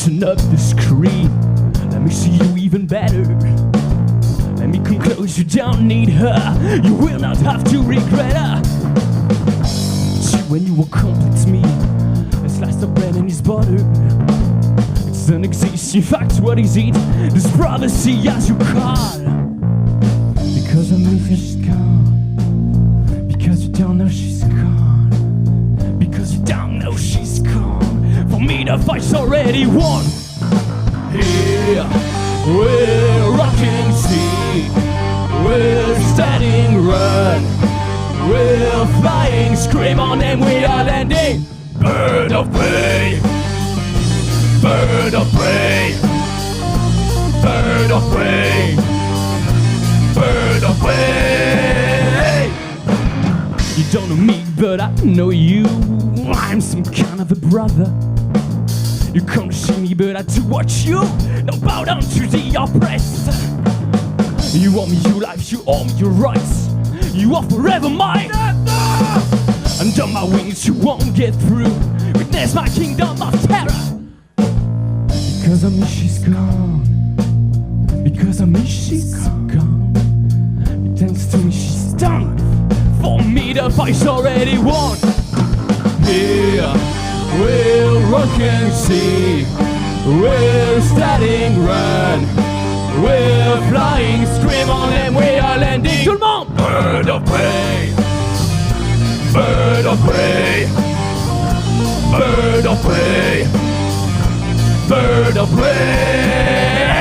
Turn up the screen, let me see you even better. Let me come close, you don't need her, you will not have to regret her. See, when you accomplish me, a slice of bread and his butter. It doesn't exist, in fact, what is it? This prophecy as you call. Because I miss her, she's gone. Because you don't know she's gone. Because you don't know she's gone. For me the fight's already won. Here we're rocking sea, we're standing run, we're flying, scream on and we are landing. Bird of prey, bird of prey, bird of prey, bird of prey. You don't know me but I know you, I'm some kind of a brother. You come to see me, but I do what you don't bow down to the oppressed. You owe me your life, you owe me your rights. You are forever mine. Under my wings, you won't get through. Witness my kingdom of terror. Because of me, she's gone. Because of me, she's gone. Thanks to me, she's done. For me, the fight's already won. Here we'll rock and see, we're standing run, we're flying, scream on and we are landing. Tout le monde! Bird of prey, bird of prey, bird of prey, bird of prey.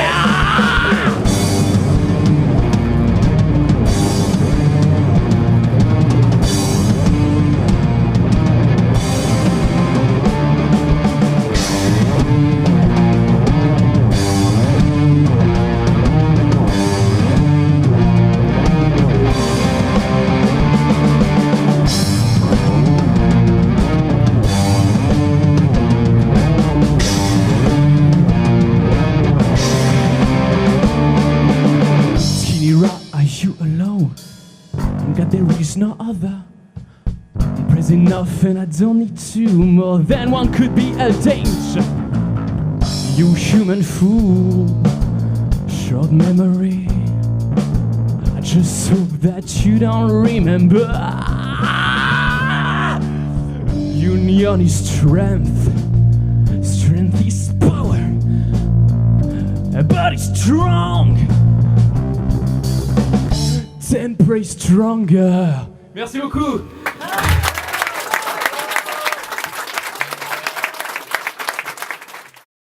You alone, God, there is no other. I'm praised enough and I don't need two. More than one could be a danger. You human fool, short memory. I just hope that you don't remember. Union is strength, strength is power, but it's strong. Temper is stronger. Merci beaucoup.